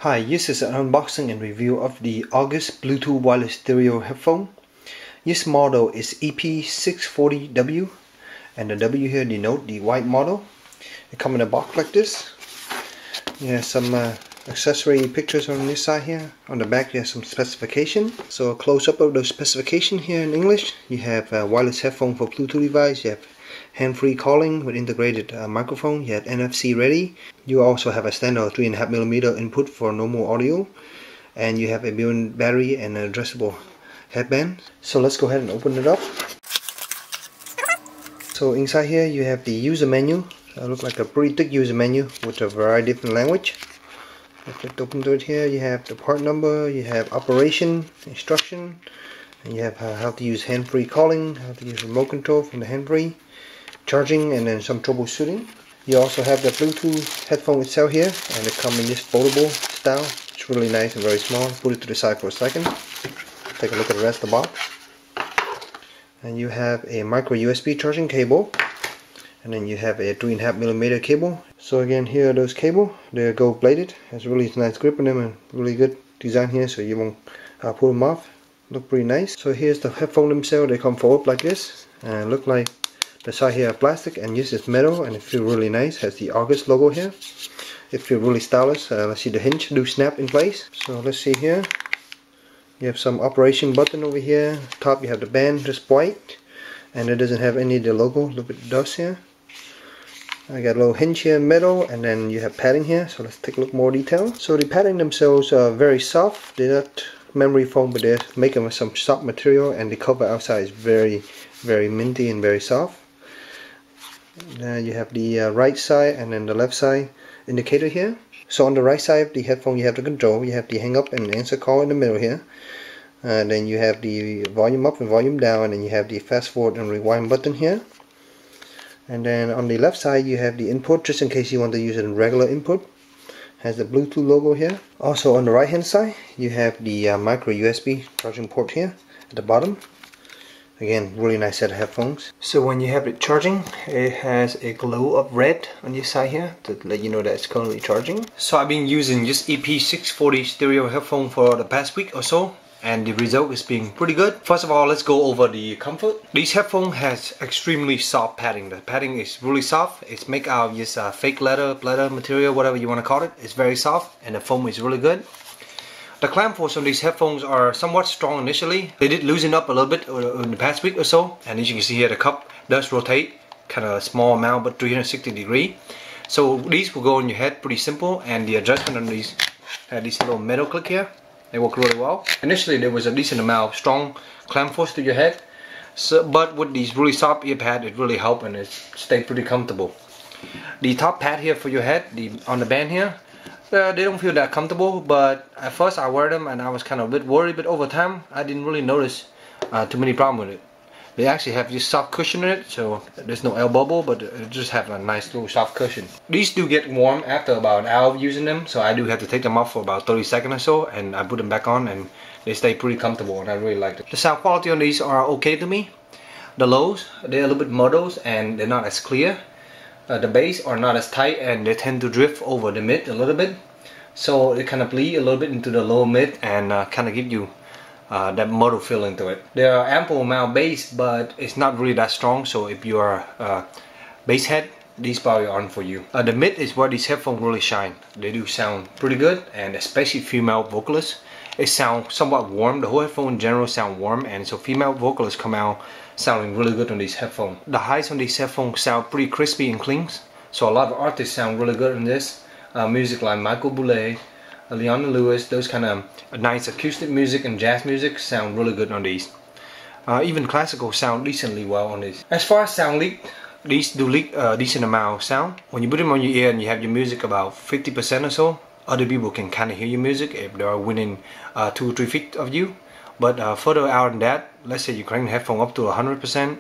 Hi, this is an unboxing and review of the August Bluetooth wireless stereo headphone. This model is EP640W, and the W here denote the white model. It comes in a box like this. You have some accessory pictures on this side here. On the back you have some specification. So a close-up of the specification here in English. You have a wireless headphone for Bluetooth device. You have hand-free calling with integrated microphone. You have NFC ready. You also have a standard 3.5mm input for normal audio, and you have a built-in battery and an addressable headband. So let's go ahead and open it up. So inside here you have the user menu. Looks like a pretty thick user menu with a variety of different language. Let's open to it here. You have the part number, you have operation instruction, and you have how to use hand-free calling, how to use remote control from the hand-free, charging, and then some troubleshooting. You also have the Bluetooth headphone itself here, and it comes in this foldable style. It's really nice and very small. Put it to the side for a second. Take a look at the rest of the box. And you have a micro USB charging cable, and then you have a 3.5mm cable. So again, here are those cables. They're gold plated. Has really nice grip on them and really good design here, so you won't pull them off. Look pretty nice. So here's the headphone themselves. They come fold up like this, and look like the side here are plastic, and this is metal, and it feels really nice. Has the August logo here. It feels really stylish. Let's see, the hinge do snap in place. So let's see here. You have some operation button over here. Top you have the band, just white, and it doesn't have any of the logo. Look at the dust here. I got a little hinge here, metal, and then you have padding here. So let's take a look more detail. So the padding themselves are very soft. They're not memory foam, but they're making with some soft material, and the cover outside is very minty and very soft. Then you have the right side and then the left side indicator here. So on the right side of the headphone you have the control. You have the hang up and answer call in the middle here. Then you have the volume up and volume down, and then you have the fast forward and rewind button here. And then on the left side you have the input, just in case you want to use it in regular input. Has the Bluetooth logo here. Also on the right hand side you have the micro USB charging port here at the bottom. Again, really nice set of headphones. So when you have it charging, it has a glow of red on this side here to let you know that it's currently charging. So I've been using this EP640 stereo headphone for the past week or so, and the result is being pretty good. First of all, let's go over the comfort. This headphone has extremely soft padding. The padding is really soft. It's made out of this fake leather material, whatever you want to call it. It's very soft, and the foam is really good. The clamp force on these headphones are somewhat strong initially. They did loosen up a little bit in the past week or so, and as you can see here, the cup does rotate, kind of a small amount, but 360 degrees. So these will go on your head pretty simple, and the adjustment on these had this little metal click here. They work really well. Initially there was a decent amount of strong clamp force to your head, but with these really soft ear pads, it really helped and it stayed pretty comfortable. The top pad here for your head, on the band here, they don't feel that comfortable, but at first I wear them and I was kind of a bit worried, but over time I didn't really notice too many problems with it. They actually have this soft cushion in it, so there's no air bubble, but it just have a nice little soft cushion. These do get warm after about an hour of using them, so I do have to take them off for about 30 seconds or so, and I put them back on and they stay pretty comfortable, and I really like it. The sound quality on these are okay to me. The lows, they're a little bit muddled and they're not as clear. The bass are not as tight, and they tend to drift over the mid a little bit, so it kind of bleed a little bit into the low mid and kind of give you that muddled feeling to it. There are ample amount of bass, but it's not really that strong, so if you are bass head, these probably aren't for you. The mid is where these headphones really shine. They do sound pretty good, and especially female vocalists, it sounds somewhat warm. The whole headphone in general sound warm, and so female vocalists come out sounding really good on these headphones. The highs on these headphones sound pretty crispy and clean, so a lot of artists sound really good on this. Music like Michael Bublé, Leona Lewis, those kind of nice acoustic music and jazz music sound really good on these. Even classical sound decently well on these. As far as sound leak, these do leak a decent amount of sound. When you put them on your ear and you have your music about 50% or so, other people can kind of hear your music if they are within 2 or 3 feet of you. But further out than that, let's say you crank the headphone up to 100%,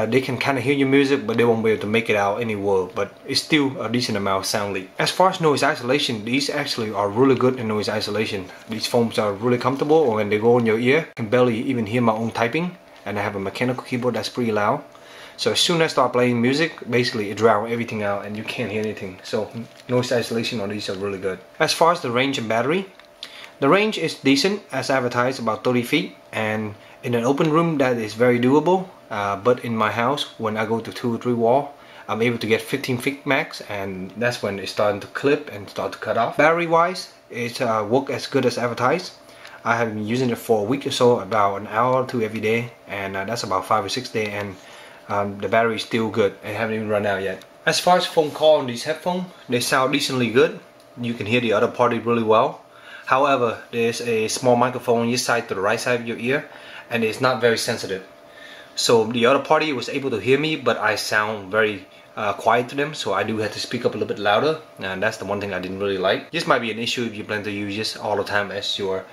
they can kind of hear your music, but they won't be able to make it out anywhere. But it's still a decent amount of sound leak. As far as noise isolation, these actually are really good in noise isolation. These foams are really comfortable, when they go in your ear, I can barely even hear my own typing, and I have a mechanical keyboard that's pretty loud. So as soon as I start playing music, basically it drowns everything out and you can't hear anything. So noise isolation on these are really good. As far as the range and battery, the range is decent as advertised, about 30 feet, and in an open room that is very doable. But in my house, when I go to 2 or 3 wall, I'm able to get 15 feet max, and that's when it's starting to clip and start to cut off. Battery wise, it works as good as advertised. I have been using it for a week or so, about an hour or two every day, and that's about 5 or 6 days, and the battery is still good. I haven't even run out yet. As far as phone call on these headphones, they sound decently good. You can hear the other party really well. However, there's a small microphone on your side to the right side of your ear, and it's not very sensitive. So the other party was able to hear me, but I sound very quiet to them, so I do have to speak up a little bit louder, and that's the one thing I didn't really like. This might be an issue if you plan to use this all the time as your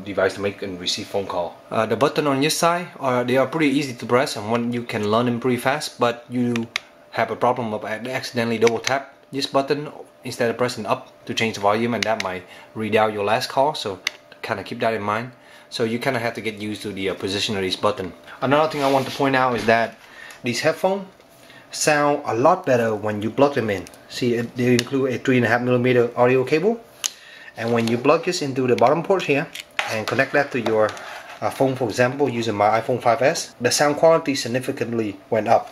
device to make and receive phone call. The button on your side, they are pretty easy to press, and one you can learn them pretty fast, but you have a problem of accidentally double tap this button instead of pressing up to change the volume, and that might read out your last call, so kind of keep that in mind. So you kind of have to get used to the position of this button. Another thing I want to point out is that these headphones sound a lot better when you plug them in. See, they include a 3.5mm audio cable, and when you plug this into the bottom port here and connect that to your phone, for example using my iPhone 5s, the sound quality significantly went up.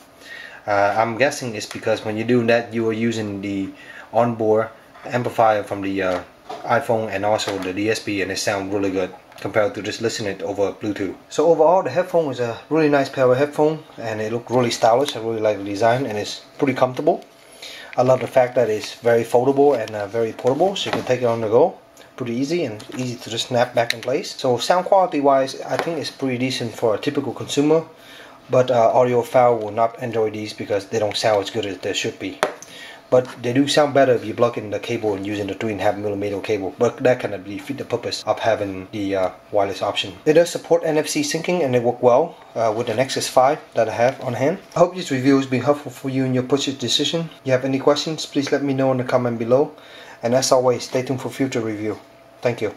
I'm guessing it's because when you're doing that, you are using the onboard amplifier from the iPhone and also the DSP, and it sounds really good compared to just listening over Bluetooth. So overall, the headphone is a really nice pair of headphones, and it looks really stylish. I really like the design, and it's pretty comfortable. I love the fact that it's very foldable and very portable, so you can take it on the go. Pretty easy and easy to just snap back in place. So sound quality wise, I think it's pretty decent for a typical consumer, but audiophile will not enjoy these because they don't sound as good as they should be. But they do sound better if you plug in the cable and using the 3.5mm cable, but that kind of defeat the purpose of having the wireless option. It does support NFC syncing, and it works well with the Nexus 5 that I have on hand. I hope this review has been helpful for you in your purchase decision. If you have any questions, please let me know in the comment below, and as always, stay tuned for future review. Thank you.